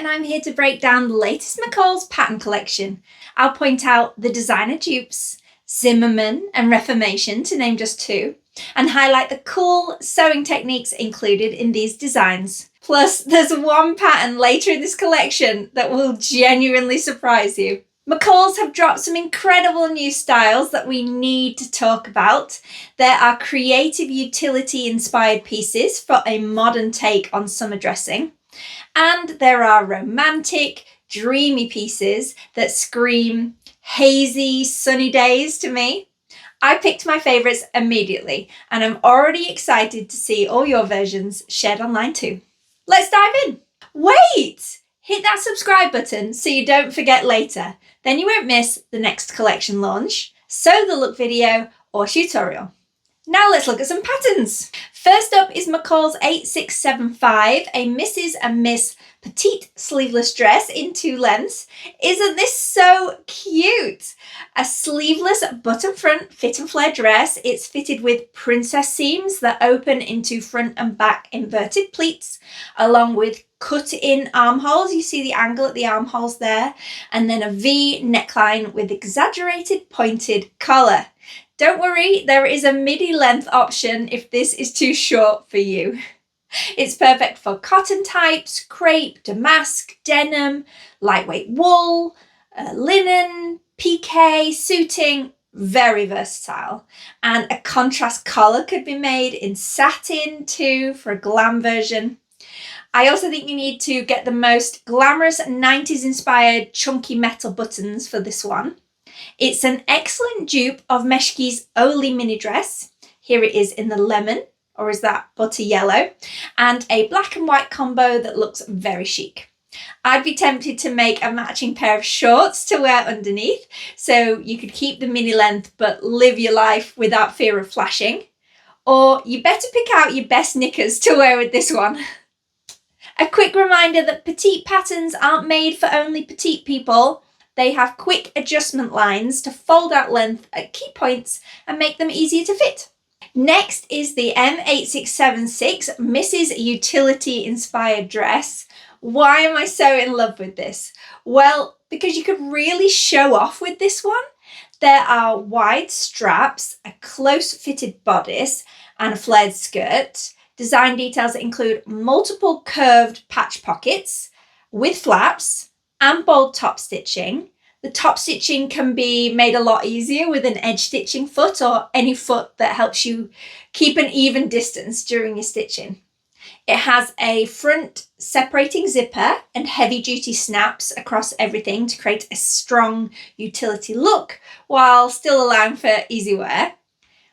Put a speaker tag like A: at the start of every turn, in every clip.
A: and I'm here to break down the latest McCall's pattern collection. I'll point out the Designer Dupes, Zimmerman and Reformation, to name just two, and highlight the cool sewing techniques included in these designs. Plus, there's one pattern later in this collection that will genuinely surprise you. McCall's have dropped some incredible new styles that we need to talk about. There are creative utility inspired pieces for a modern take on summer dressing. And there are romantic, dreamy pieces that scream hazy, sunny days to me. I picked my favourites immediately, and I'm already excited to see all your versions shared online too. Let's dive in. Wait! Hit that subscribe button so you don't forget later. Then you won't miss the next collection launch, sew the look video or tutorial. Now let's look at some patterns. First up is McCall's 8675, a Mrs. and Miss petite sleeveless dress in two lengths. Isn't this so cute? A sleeveless button front fit and flare dress. It's fitted with princess seams that open into front and back inverted pleats, along with cut-in armholes. You see the angle at the armholes there, and then a V neckline with exaggerated pointed collar. Don't worry, there is a midi length option if this is too short for you. It's perfect for cotton types, crepe, damask, denim, lightweight wool, linen, piqué, suiting, very versatile. And a contrast collar could be made in satin too for a glam version. I also think you need to get the most glamorous 90s inspired chunky metal buttons for this one. It's an excellent dupe of Meshki's Elie mini dress. Here it is in the lemon, or is that butter yellow, and a black and white combo that looks very chic. I'd be tempted to make a matching pair of shorts to wear underneath, so you could keep the mini length but live your life without fear of flashing. Or you better pick out your best knickers to wear with this one. A quick reminder that petite patterns aren't made for only petite people. They have quick adjustment lines to fold out length at key points and make them easier to fit. Next is the M8676 Mrs. Utility inspired dress. Why am I so in love with this? Well, because you could really show off with this one. There are wide straps, a close fitted bodice and a flared skirt. Design details that include multiple curved patch pockets with flaps and bold top stitching. The top stitching can be made a lot easier with an edge stitching foot or any foot that helps you keep an even distance during your stitching. It has a front separating zipper and heavy duty snaps across everything to create a strong utility look while still allowing for easy wear.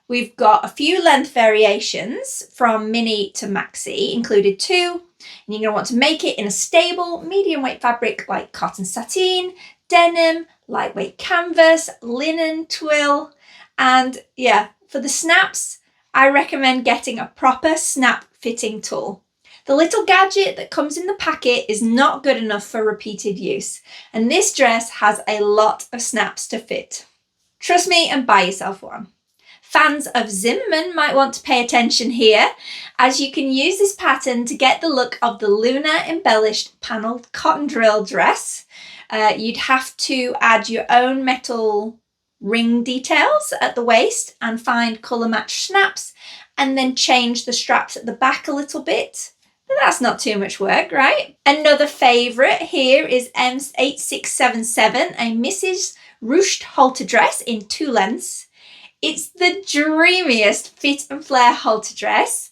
A: We've got a few length variations from mini to maxi, included too. And you're going to want to make it in a stable, medium weight fabric like cotton sateen, denim, lightweight canvas, linen, twill. And yeah, for the snaps, I recommend getting a proper snap fitting tool. The little gadget that comes in the packet is not good enough for repeated use. And this dress has a lot of snaps to fit. Trust me and buy yourself one. Fans of Zimmerman might want to pay attention here, as you can use this pattern to get the look of the lunar embellished panelled cotton drill dress. You'd have to add your own metal ring details at the waist and find colour match snaps and then change the straps at the back a little bit. But that's not too much work, right? Another favourite here is M8677, a Mrs. Ruched halter dress in two lengths. It's the dreamiest fit and flare halter dress,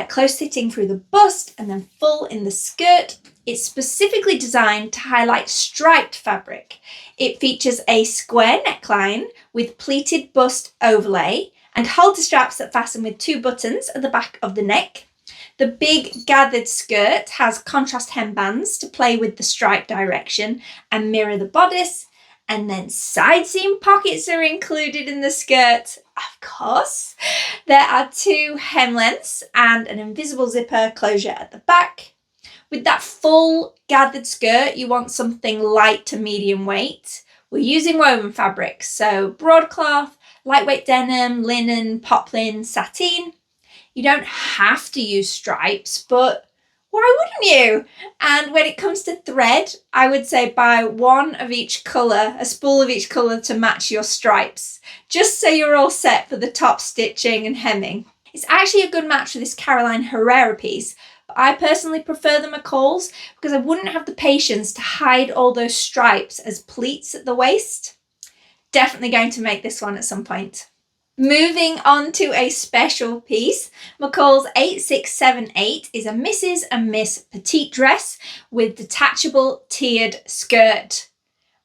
A: close fitting through the bust and then full in the skirt. It's specifically designed to highlight striped fabric. It features a square neckline with pleated bust overlay and halter straps that fasten with two buttons at the back of the neck. The big gathered skirt has contrast hembands to play with the stripe direction and mirror the bodice. And then side seam pockets are included in the skirt, of course. There are two hem lengths and an invisible zipper closure at the back. With that full gathered skirt, you want something light to medium weight. We're using woven fabrics, so broadcloth, lightweight denim, linen, poplin, sateen. You don't have to use stripes, but Why wouldn't you? And when it comes to thread, I would say buy one of each colour, a spool of each colour to match your stripes, just so you're all set for the top stitching and hemming. It's actually a good match for this Caroline Herrera piece. I personally prefer the McCall's because I wouldn't have the patience to hide all those stripes as pleats at the waist. Definitely going to make this one at some point. Moving on to a special piece, McCall's 8678 is a Mrs. and Miss petite dress with detachable tiered skirt.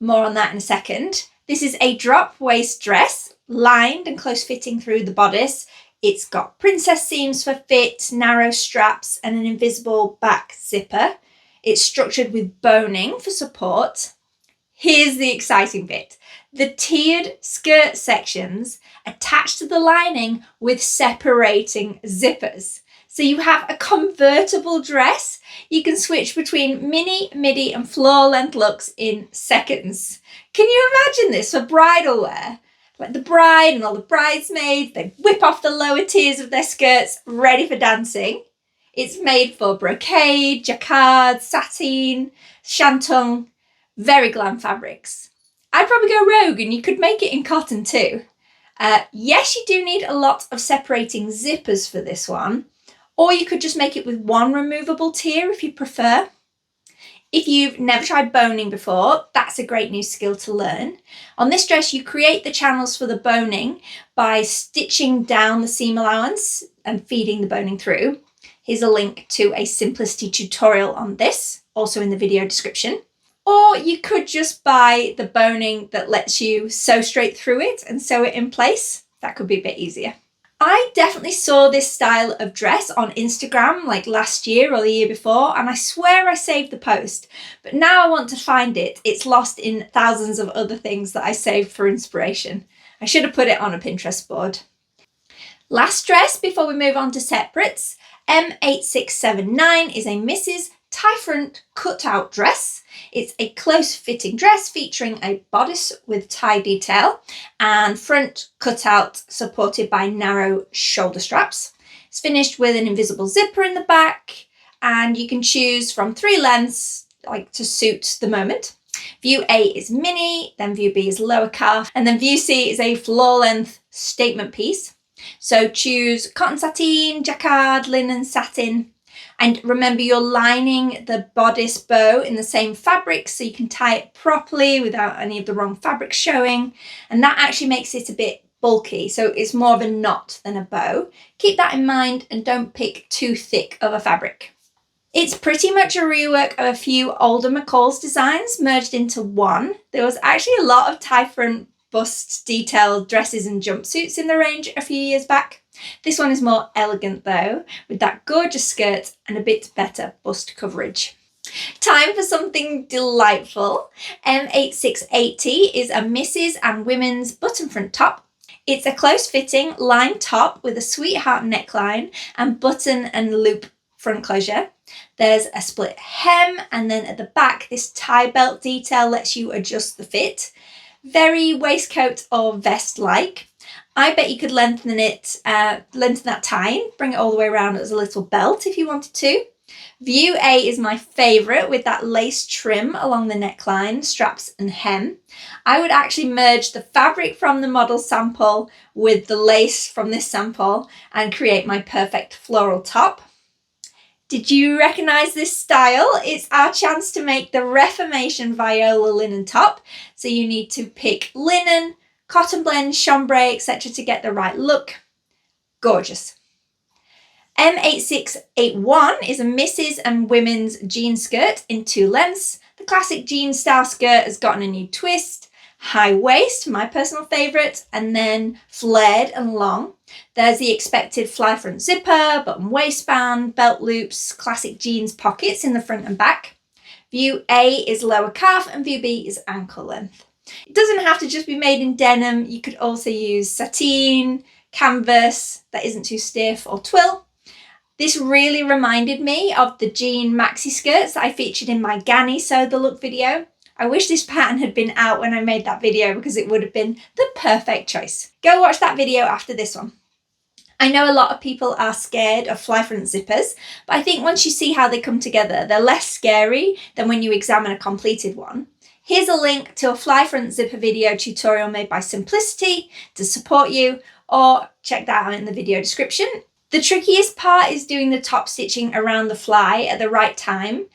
A: More on that in a second. This is a drop waist dress, lined and close fitting through the bodice. It's got princess seams for fit, narrow straps and an invisible back zipper. It's structured with boning for support. Here's the exciting bit. The tiered skirt sections attached to the lining with separating zippers. So you have a convertible dress. You can switch between mini, midi and floor length looks in seconds. Can you imagine this for bridal wear? Like the bride and all the bridesmaids, they whip off the lower tiers of their skirts ready for dancing. It's made for brocade, jacquard, sateen, shantung, very glam fabrics. I'd probably go rogue and you could make it in cotton too. Yes, you do need a lot of separating zippers for this one, or you could just make it with one removable tier if you prefer. If you've never tried boning before, that's a great new skill to learn. On this dress, you create the channels for the boning by stitching down the seam allowance and feeding the boning through. Here's a link to a simplicity tutorial on this, also in the video description. Or you could just buy the boning that lets you sew straight through it and sew it in place. That could be a bit easier. I definitely saw this style of dress on Instagram like last year or the year before, and I swear I saved the post, but now I want to find it. It's lost in thousands of other things that I saved for inspiration. I should have put it on a Pinterest board. Last dress before we move on to separates. M8679 is a Mrs. tie front cutout dress. It's a close fitting dress featuring a bodice with tie detail and front cutout supported by narrow shoulder straps. It's finished with an invisible zipper in the back, and you can choose from 3 lengths to suit the moment. View A is mini, then view B is lower calf, and then view C is a floor length statement piece. So choose cotton sateen, jacquard, linen satin. And remember, you're lining the bodice bow in the same fabric so you can tie it properly without any of the wrong fabric showing. And that actually makes it a bit bulky, so it's more of a knot than a bow. Keep that in mind and don't pick too thick of a fabric. It's pretty much a rework of a few older McCall's designs merged into one. There was actually a lot of tie front bust detailed dresses and jumpsuits in the range a few years back. This one is more elegant though, with that gorgeous skirt and a bit better bust coverage. Time for something delightful. M8680 is a Mrs. and women's button front top. It's a close fitting lined top with a sweetheart neckline and button and loop front closure. There's a split hem, and then at the back this tie belt detail lets you adjust the fit. Very waistcoat or vest like. I bet you could lengthen that tie, bring it all the way around as a little belt if you wanted to. View A is my favourite with that lace trim along the neckline, straps and hem. I would actually merge the fabric from the model sample with the lace from this sample and create my perfect floral top. Did you recognise this style? It's our chance to make the Reformation viola linen top. So you need to pick linen, cotton blend, chambray, etc. to get the right look. Gorgeous. M8681 is a Mrs. and women's jean skirt in 2 lengths. The classic jean style skirt has gotten a new twist. High waist, my personal favourite, and then flared and long. There's the expected fly front zipper, button waistband, belt loops, classic jeans pockets in the front and back. View A is lower calf and view B is ankle length. It doesn't have to just be made in denim. You could also use sateen, canvas that isn't too stiff, or twill. This really reminded me of the jean maxi skirts that I featured in my Ganni Sew the Look video. I wish this pattern had been out when I made that video because it would have been the perfect choice. Go watch that video after this one. I know a lot of people are scared of fly front zippers, but I think once you see how they come together, they're less scary than when you examine a completed one. Here's a link to a fly front zipper video tutorial made by Simplicity to support you, or check that out in the video description. The trickiest part is doing the top stitching around the fly at the right time.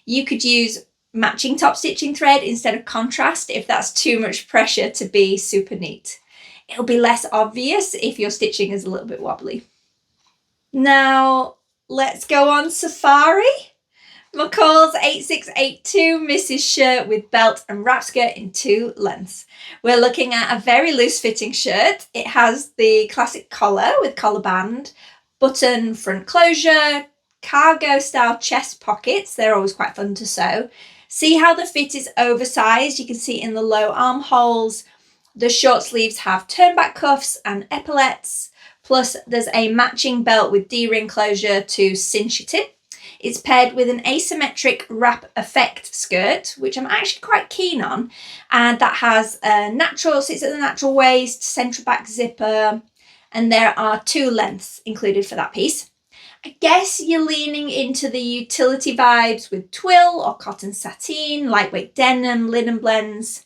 A: You could use matching top stitching thread instead of contrast if that's too much pressure to be super neat. It'll be less obvious if your stitching is a little bit wobbly. Now, let's go on safari. McCall's 8682 Misses shirt with belt and wrap skirt in 2 lengths. We're looking at a very loose fitting shirt. It has the classic collar with collar band, button front closure, cargo style chest pockets. They're always quite fun to sew. See how the fit is oversized? You can see in the low armholes. The short sleeves have turnback cuffs and epaulettes, plus there's a matching belt with D-ring closure to cinch it in. It's paired with an asymmetric wrap effect skirt, which I'm actually quite keen on, and that has sits at the natural waist, central back zipper, and there are 2 lengths included for that piece. I guess you're leaning into the utility vibes with twill or cotton sateen, lightweight denim, linen blends.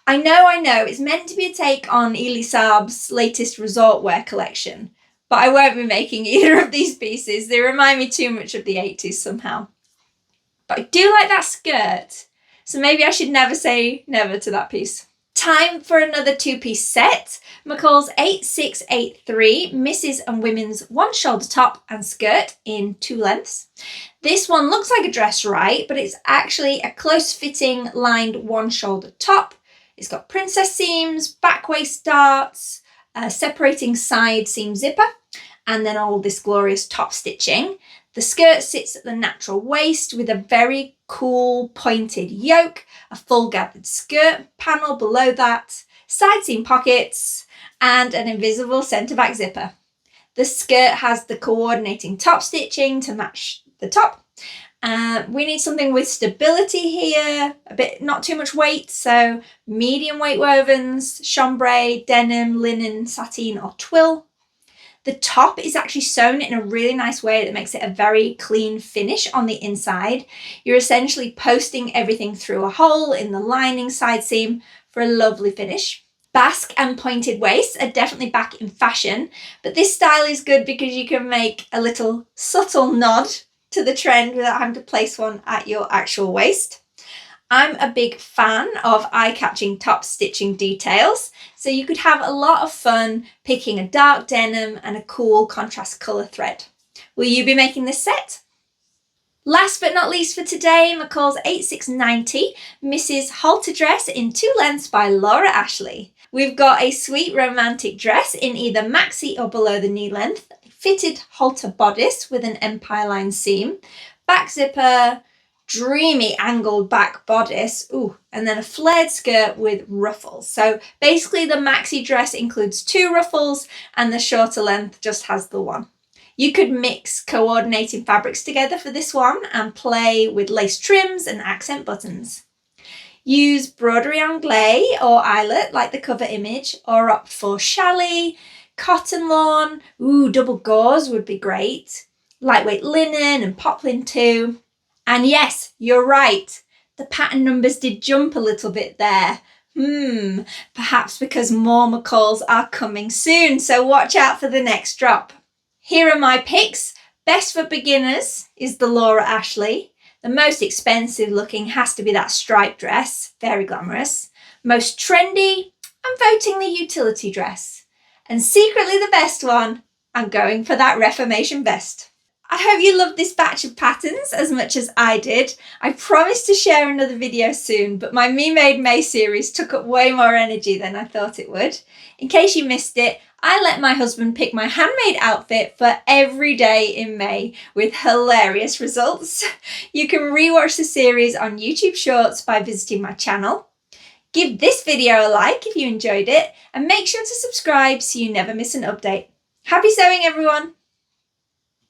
A: I know, it's meant to be a take on Elie Saab's latest resort wear collection, but I won't be making either of these pieces. They remind me too much of the 80s somehow. But I do like that skirt, so maybe I should never say never to that piece. Time for another 2-piece set. McCall's 8683 Misses and Women's 1 shoulder top and skirt in 2 lengths. This one looks like a dress right, but it's actually a close fitting lined 1 shoulder top. It's got princess seams, back waist darts, a separating side seam zipper, and then all this glorious top stitching. The skirt sits at the natural waist with a very cool pointed yoke, a full gathered skirt panel below that, side seam pockets, and an invisible centre back zipper. The skirt has the coordinating top stitching to match the top. We need something with stability here, not too much weight, so medium weight wovens, chambray, denim, linen, sateen or twill. The top is actually sewn in a really nice way that makes it a very clean finish on the inside. You're essentially posting everything through a hole in the lining side seam for a lovely finish. Basque and pointed waists are definitely back in fashion, but this style is good because you can make a little subtle nod to the trend without having to place one at your actual waist. I'm a big fan of eye-catching top stitching details, so you could have a lot of fun picking a dark denim and a cool contrast colour thread. Will you be making this set? Last but not least for today, McCall's 8690 Misses Halter dress in 2 lengths by Laura Ashley. We've got a sweet romantic dress in either maxi or below the knee length, fitted halter bodice with an empire line seam, back zipper, dreamy angled back bodice, and then a flared skirt with ruffles. So basically the maxi dress includes 2 ruffles and the shorter length just has the 1. You could mix coordinating fabrics together for this one and play with lace trims and accent buttons. Use broderie anglais or eyelet like the cover image, or opt for challis, cotton lawn, double gauze would be great, lightweight linen and poplin too. And yes, you're right, the pattern numbers did jump a little bit there. Perhaps because more McCalls are coming soon, so watch out for the next drop. Here are my picks. Best for beginners is the Laura Ashley. The most expensive looking has to be that striped dress, very glamorous. Most trendy, I'm voting the utility dress. And secretly the best one, I'm going for that Reformation vest. I hope you loved this batch of patterns as much as I did. I promised to share another video soon, but my Me Made May series took up way more energy than I thought it would. In case you missed it, I let my husband pick my handmade outfit for every day in May with hilarious results. You can rewatch the series on YouTube Shorts by visiting my channel. Give this video a like if you enjoyed it, and make sure to subscribe so you never miss an update. Happy sewing, everyone!